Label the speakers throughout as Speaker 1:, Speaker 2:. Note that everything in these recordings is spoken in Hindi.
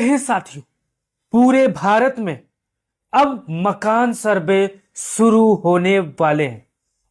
Speaker 1: रहे साथियों, पूरे भारत में अब मकान सर्वे शुरू होने वाले हैं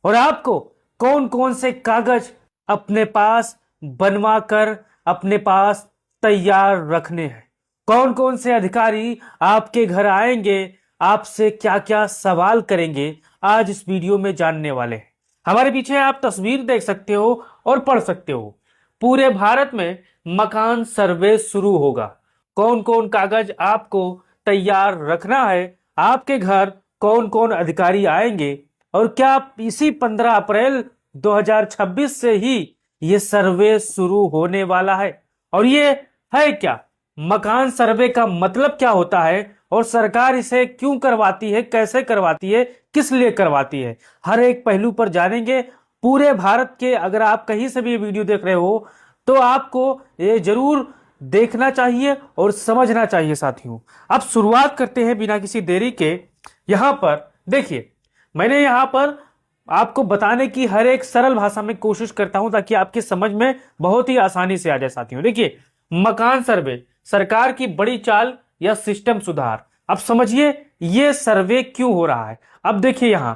Speaker 1: और आपको कौन कौन से कागज अपने पास बनवा कर अपने पास तैयार रखने हैं, कौन कौन से अधिकारी आपके घर आएंगे, आपसे क्या क्या सवाल करेंगे, आज इस वीडियो में जानने वाले हैं। हमारे पीछे आप तस्वीर देख सकते हो और पढ़ सकते हो। पूरे भारत में मकान सर्वे शुरू होगा। कौन कौन कागज आपको तैयार रखना है, आपके घर कौन कौन अधिकारी आएंगे और क्या इसी 15 अप्रैल 2026 से ही ये सर्वे शुरू होने वाला है। और ये है क्या, मकान सर्वे का मतलब क्या होता है और सरकार इसे क्यों करवाती है, कैसे करवाती है, किस लिए करवाती है, हर एक पहलू पर जानेंगे। पूरे भारत के अगर आप कहीं से भी वीडियो देख रहे हो तो आपको ये जरूर देखना चाहिए और समझना चाहिए साथियों। अब शुरुआत करते हैं बिना किसी देरी के। यहां पर देखिए, मैंने यहां पर आपको बताने की हर एक सरल भाषा में कोशिश करता हूं ताकि आपकी समझ में बहुत ही आसानी से आ जाए साथियों। देखिए, मकान सर्वे सरकार की बड़ी चाल या सिस्टम सुधार। अब समझिए ये सर्वे क्यों हो रहा है। अब देखिए, यहां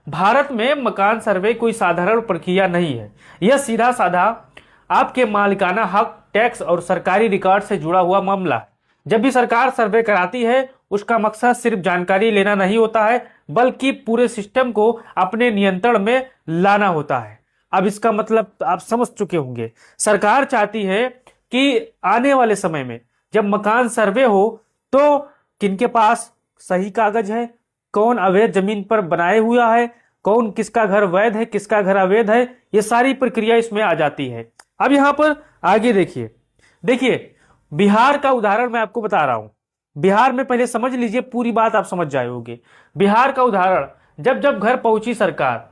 Speaker 1: भारत में मकान सर्वे कोई साधारण प्रक्रिया नहीं है। यह सीधा साधा आपके मालिकाना हक, टैक्स और सरकारी रिकॉर्ड से जुड़ा हुआ मामला है। जब भी सरकार सर्वे कराती है, उसका मकसद सिर्फ जानकारी लेना नहीं होता है, बल्कि पूरे सिस्टम को अपने नियंत्रण में लाना होता है। अब इसका मतलब आप समझ चुके होंगे। सरकार चाहती है कि आने वाले समय में जब मकान सर्वे हो तो किनके पास सही कागज है, कौन अवैध जमीन पर बनाए हुआ है, कौन किसका घर वैध है, किसका घर अवैध है, ये सारी प्रक्रिया इसमें आ जाती है। अब यहां पर आगे देखिए बिहार का उदाहरण मैं आपको बता रहा हूं। बिहार में पहले समझ लीजिए, पूरी बात आप समझ जाए होगे। बिहार का उदाहरण, जब जब घर पहुंची सरकार,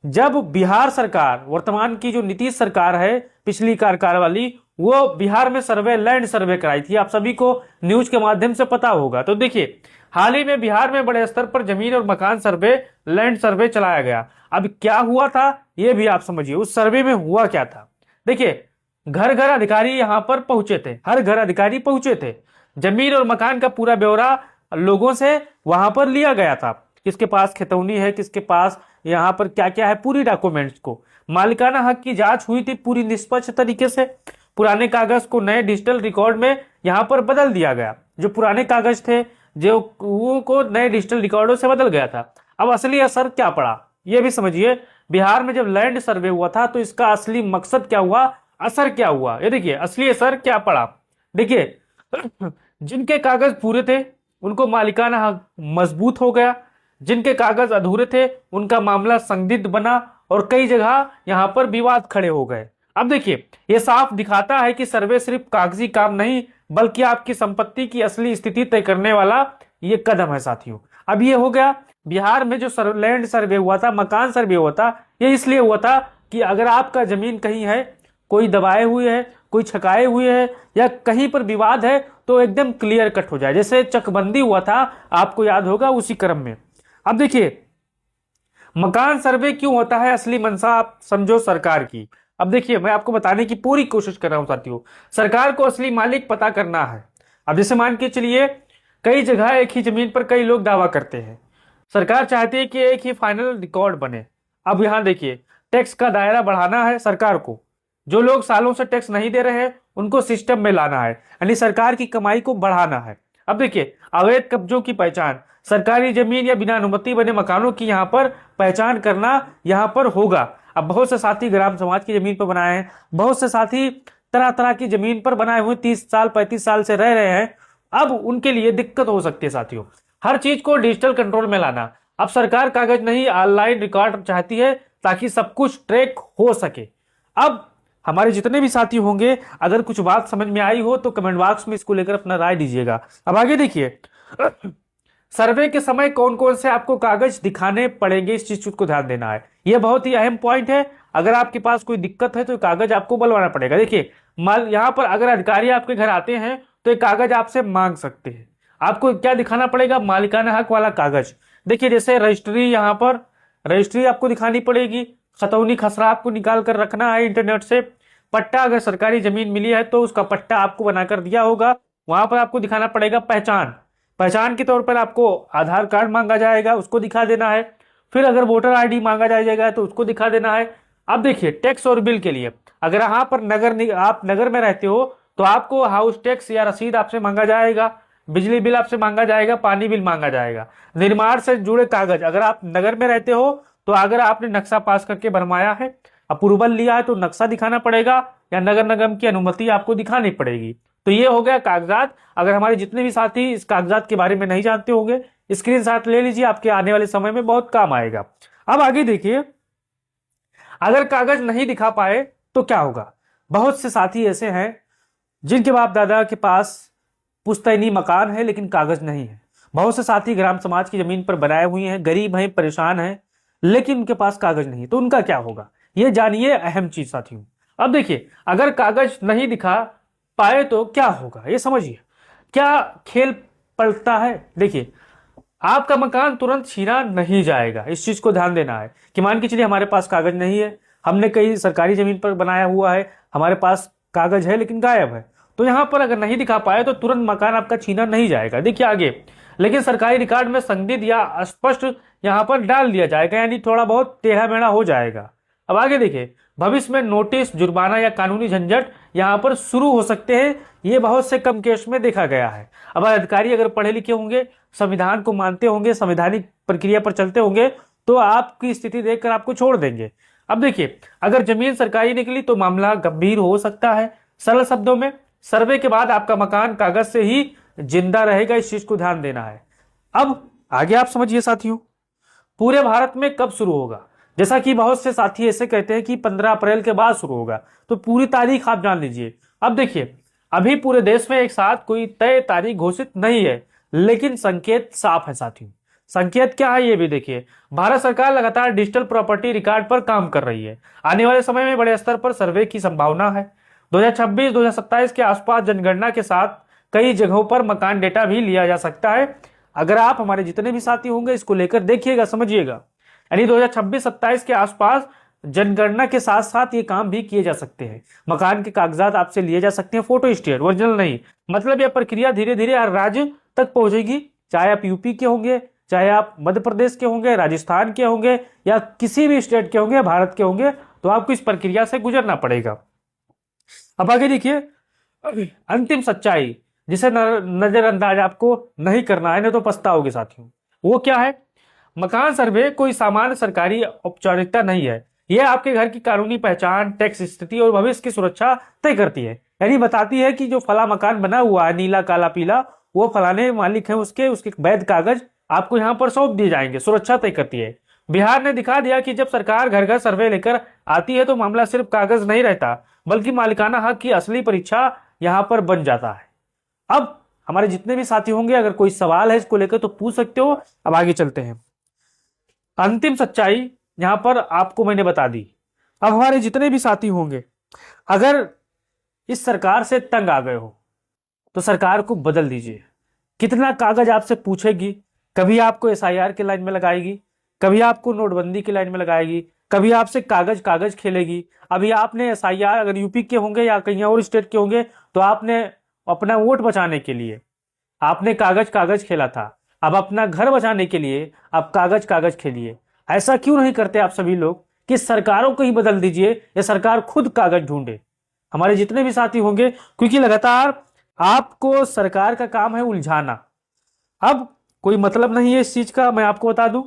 Speaker 1: जब बिहार सरकार, वर्तमान की जो नीतीश सरकार है पिछली कार्यकाल वाली, वो बिहार में सर्वे, लैंड सर्वे कराई थी। आप सभी को न्यूज के माध्यम से पता होगा। तो देखिए, हाल ही में बिहार में बड़े स्तर पर जमीन और मकान सर्वे, लैंड सर्वे चलाया गया। अब क्या हुआ था ये भी आप समझिए, उस सर्वे में हुआ क्या था। देखिए, घर घर अधिकारी यहां पर पहुंचे थे, हर घर अधिकारी पहुंचे थे। जमीन और मकान का पूरा ब्यौरा लोगों से वहां पर लिया गया था, किसके पास खितौनी है, किसके पास यहाँ पर क्या क्या है, पूरी डॉक्यूमेंट्स को। मालिकाना हक की जांच हुई थी पूरी निष्पक्ष तरीके से। पुराने कागज को नए डिजिटल रिकॉर्ड में यहाँ पर बदल दिया गया। जो पुराने कागज थे जो वो को नए डिजिटल रिकॉर्डों से बदल गया था। अब असली असर क्या पड़ा ये भी समझिए। बिहार में जब लैंड सर्वे हुआ था तो इसका असली मकसद क्या हुआ, असर क्या हुआ, ये देखिए असली असर क्या पड़ा। देखिए, जिनके कागज पूरे थे उनको मालिकाना हक मजबूत हो गया, जिनके कागज अधूरे थे उनका मामला संदिग्ध बना और कई जगह यहां पर विवाद खड़े हो गए। अब देखिए, यह साफ दिखाता है कि सर्वे सिर्फ कागजी काम नहीं बल्कि आपकी संपत्ति की असली स्थिति तय करने वाला ये कदम है साथियों। अब ये हो गया बिहार में जो लैंड सर्वे हुआ था, मकान सर्वे हुआ था, ये इसलिए हुआ था कि अगर आपका जमीन कहीं है, कोई दबाए हुए है, कोई छकाए हुए है या कहीं पर विवाद है तो एकदम क्लियर कट हो जाए। जैसे चकबंदी हुआ था, आपको याद होगा, उसी क्रम में। अब देखिए, मकान सर्वे क्यों होता है, असली मंशा आप समझो सरकार की। अब देखिए, मैं आपको बताने की पूरी कोशिश कर रहा हूं साथियों। सरकार को असली मालिक पता करना है। अब जैसे मान के चलिए, कई जगह एक ही जमीन पर कई लोग दावा करते हैं। सरकार चाहती है कि एक ही फाइनल रिकॉर्ड बने। अब यहां देखिए, टैक्स का दायरा बढ़ाना है सरकार को। जो लोग सालों से टैक्स नहीं दे रहे हैं उनको सिस्टम में लाना है, यानी सरकार की कमाई को बढ़ाना है। अब देखिए, अवैध कब्जों की पहचान, सरकारी जमीन या बिना अनुमति बने मकानों की यहाँ पर पहचान करना यहाँ पर होगा। अब बहुत से साथी ग्राम समाज की जमीन पर बनाए हैं, बहुत से साथी तरह तरह की जमीन पर बनाए हुए 30 साल 35 साल से रह रहे हैं। अब उनके लिए दिक्कत हो सकती है साथियों, हर चीज को डिजिटल कंट्रोल में लाना। अब सरकार कागज नहीं, ऑनलाइन रिकॉर्ड चाहती है ताकि सब कुछ ट्रैक हो सके। अब हमारे जितने भी साथी होंगे, अगर कुछ बात समझ में आई हो तो कमेंट बॉक्स में इसको लेकर अपना राय दीजिएगा। अब आगे देखिए, सर्वे के समय कौन कौन से आपको कागज दिखाने पड़ेंगे, इस चीज को ध्यान देना है। यह बहुत ही अहम पॉइंट है। अगर आपके पास कोई दिक्कत है तो कागज आपको बनवाना पड़ेगा। देखिए, यहाँ पर अगर अधिकारी आपके घर आते हैं तो एक कागज आपसे मांग सकते हैं। आपको क्या दिखाना पड़ेगा, मालिकाना हक वाला कागज। देखिए, जैसे रजिस्ट्री, यहाँ पर रजिस्ट्री आपको दिखानी पड़ेगी, खतौनी खसरा आपको निकाल कर रखना है इंटरनेट से। पट्टा, अगर सरकारी जमीन मिली है तो उसका पट्टा आपको बनाकर दिया होगा, वहां पर आपको दिखाना पड़ेगा पहचान। पहचान के तौर पर आपको आधार कार्ड मांगा जाएगा, उसको दिखा देना है। फिर अगर वोटर आईडी मांगा जाएगा तो उसको दिखा देना है। अब देखिए, टैक्स और बिल के लिए अगर यहाँ पर आप नगर में रहते हो तो आपको हाउस टैक्स या रसीद आपसे मांगा जाएगा, बिजली बिल आपसे मांगा जाएगा, पानी बिल मांगा जाएगा। निर्माण से जुड़े कागज, अगर आप नगर में रहते हो तो अगर आपने नक्शा पास करके बनवाया है, अप्रूवल लिया है, तो नक्शा दिखाना पड़ेगा या नगर निगम की अनुमति आपको दिखानी पड़ेगी। तो ये हो गया कागजात। अगर हमारे जितने भी साथी इस कागजात के बारे में नहीं जानते होंगे, स्क्रीनशॉट ले लीजिए, आपके आने वाले समय में बहुत काम आएगा। अब आगे देखिए, अगर कागज नहीं दिखा पाए तो क्या होगा। बहुत से साथी ऐसे हैं जिनके बाप दादा के पास पुश्तैनी मकान है लेकिन कागज नहीं है। बहुत से साथी ग्राम समाज की जमीन पर बनाए हुए हैं, गरीब हैं, परेशान हैं, लेकिन उनके पास कागज नहीं, तो उनका क्या होगा, ये जानिए अहम चीज साथियों। अब देखिए, अगर कागज नहीं दिखा पाए तो क्या होगा, ये समझिए क्या खेल पलटता है। देखिए, आपका मकान तुरंत छीना नहीं जाएगा, इस चीज को ध्यान देना है कि मान के चलिए हमारे पास कागज नहीं है, हमने कहीं सरकारी जमीन पर बनाया हुआ है, हमारे पास कागज है लेकिन गायब है, तो यहां पर अगर नहीं दिखा पाए तो तुरंत मकान आपका छीना नहीं जाएगा। देखिए आगे, लेकिन सरकारी रिकॉर्ड में संदिग्ध या स्पष्ट यहां पर डाल दिया जाएगा, यानी थोड़ा बहुत टेढ़ा मेढ़ा हो जाएगा। अब आगे देखिए, भविष्य में नोटिस, जुर्माना या कानूनी झंझट यहां पर शुरू हो सकते हैं, ये बहुत से कम केस में देखा गया है। अब अधिकारी अगर पढ़े लिखे होंगे, संविधान को मानते होंगे, संवैधानिक प्रक्रिया पर चलते होंगे, तो आपकी स्थिति देखकर आपको छोड़ देंगे। अब देखिए, अगर जमीन सरकारी निकली तो मामला गंभीर हो सकता है। सरल शब्दों में, सर्वे के बाद आपका मकान कागज से ही जिंदा रहेगा, इस चीज को ध्यान देना है। अब आगे आप समझिए साथियों, पूरे भारत में कब शुरू होगा। जैसा कि बहुत से साथी ऐसे कहते हैं कि 15 अप्रैल के बाद शुरू होगा, तो पूरी तारीख आप जान लीजिए। अब देखिए, अभी पूरे देश में एक साथ कोई तय तारीख घोषित नहीं है, लेकिन संकेत साफ है साथियों। संकेत क्या है ये भी देखिए, भारत सरकार लगातार डिजिटल प्रॉपर्टी रिकॉर्ड पर काम कर रही है। आने वाले समय में बड़े स्तर पर सर्वे की संभावना है। 2026-2027 के आसपास जनगणना के साथ कई जगहों पर मकान डेटा भी लिया जा सकता है। अगर आप हमारे जितने भी साथी होंगे इसको लेकर देखिएगा, समझिएगा, यानी 2026-27 के आसपास जनगणना के साथ साथ ये काम भी किए जा सकते हैं। मकान के कागजात आपसे लिए जा सकते हैं, फोटो स्टेट, ओरिजिनल नहीं। मतलब यह प्रक्रिया धीरे धीरे हर राज्य तक पहुंचेगी, चाहे आप यूपी के होंगे, चाहे आप मध्य प्रदेश के होंगे, राजस्थान के होंगे, या किसी भी स्टेट के होंगे, भारत के होंगे, तो आपको इस प्रक्रिया से गुजरना पड़ेगा। अब आगे देखिए, अंतिम सच्चाई जिसे नजरअंदाज आपको नहीं करना है, नहीं तो पछताओगे साथियों। वो क्या है, मकान सर्वे कोई सामान्य सरकारी औपचारिकता नहीं है, यह आपके घर की कानूनी पहचान, टैक्स स्थिति और भविष्य की सुरक्षा तय करती है। यानी बताती है कि जो फला मकान बना हुआ है, नीला काला पीला, वो फलाने मालिक है, उसके वैध कागज आपको यहाँ पर सौंप दिए जाएंगे, सुरक्षा तय करती है। बिहार ने दिखा दिया कि जब सरकार घर घर सर्वे लेकर आती है तो मामला सिर्फ कागज नहीं रहता, बल्कि मालिकाना हक की असली परीक्षा यहाँ पर बन जाता है। अब हमारे जितने भी साथी होंगे, अगर कोई सवाल है इसको लेकर तो पूछ सकते हो। अब आगे चलते हैं, अंतिम सच्चाई यहां पर आपको मैंने बता दी। अब हमारे जितने भी साथी होंगे, अगर इस सरकार से तंग आ गए हो तो सरकार को बदल दीजिए। कितना कागज आपसे पूछेगी, कभी आपको एसआईआर की लाइन में लगाएगी, कभी आपको नोटबंदी की लाइन में लगाएगी, कभी आपसे कागज कागज खेलेगी। अभी आपने एसआईआर, अगर यूपी के होंगे या कहीं और स्टेट के होंगे, तो आपने अपना वोट बचाने के लिए आपने कागज कागज खेला था। अब अपना घर बचाने के लिए आप कागज कागज खेलिए। ऐसा क्यों नहीं करते आप सभी लोग कि सरकारों को ही बदल दीजिए या सरकार खुद कागज ढूंढे। हमारे जितने भी साथी होंगे, क्योंकि लगातार आपको सरकार का काम है उलझाना। अब कोई मतलब नहीं है इस चीज का, मैं आपको बता दूं।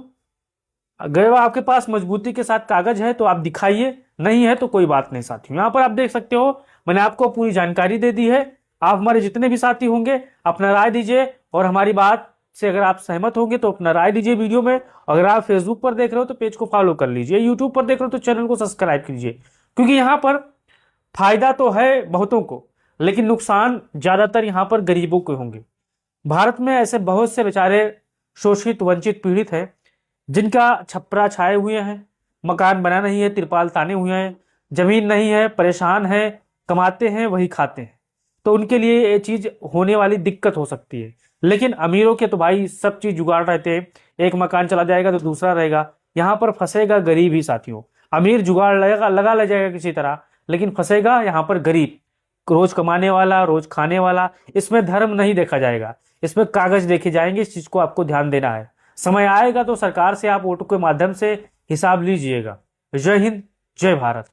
Speaker 1: अगर आपके पास मजबूती के साथ कागज है तो आप दिखाइए, नहीं है तो कोई बात नहीं साथियों। यहां पर आप देख सकते हो, मैंने आपको पूरी जानकारी दे दी है। आप हमारे जितने भी साथी होंगे अपना राय दीजिए, और हमारी बात से अगर आप सहमत होंगे तो अपना राय दीजिए वीडियो में। अगर आप फेसबुक पर देख रहे हो तो पेज को फॉलो कर लीजिए, यूट्यूब पर देख रहे हो तो चैनल को सब्सक्राइब कीजिए, क्योंकि यहाँ पर फायदा तो है बहुतों को, लेकिन नुकसान ज्यादातर यहाँ पर गरीबों के होंगे। भारत में ऐसे बहुत से बेचारे शोषित, वंचित, पीड़ित हैं जिनका छप्परा छाए हुए हैं, मकान बना नहीं है, तिरपाल ताने हुए हैं, जमीन नहीं है, परेशान है, कमाते हैं वही खाते हैं, तो उनके लिए ये चीज होने वाली दिक्कत हो सकती है। लेकिन अमीरों के तो भाई सब चीज जुगाड़ रहते हैं, एक मकान चला जाएगा तो दूसरा रहेगा। यहाँ पर फंसेगा गरीब ही साथियों। अमीर जुगाड़ लगा ले जाएगा किसी तरह, लेकिन फंसेगा यहाँ पर गरीब। रोज कमाने वाला, रोज खाने वाला, इसमें धर्म नहीं देखा जाएगा, इसमें कागज देखे जाएंगे। इस चीज को आपको ध्यान देना है। समय आएगा तो सरकार से आप वोटों के माध्यम से हिसाब लीजिएगा। जय हिंद, जय भारत।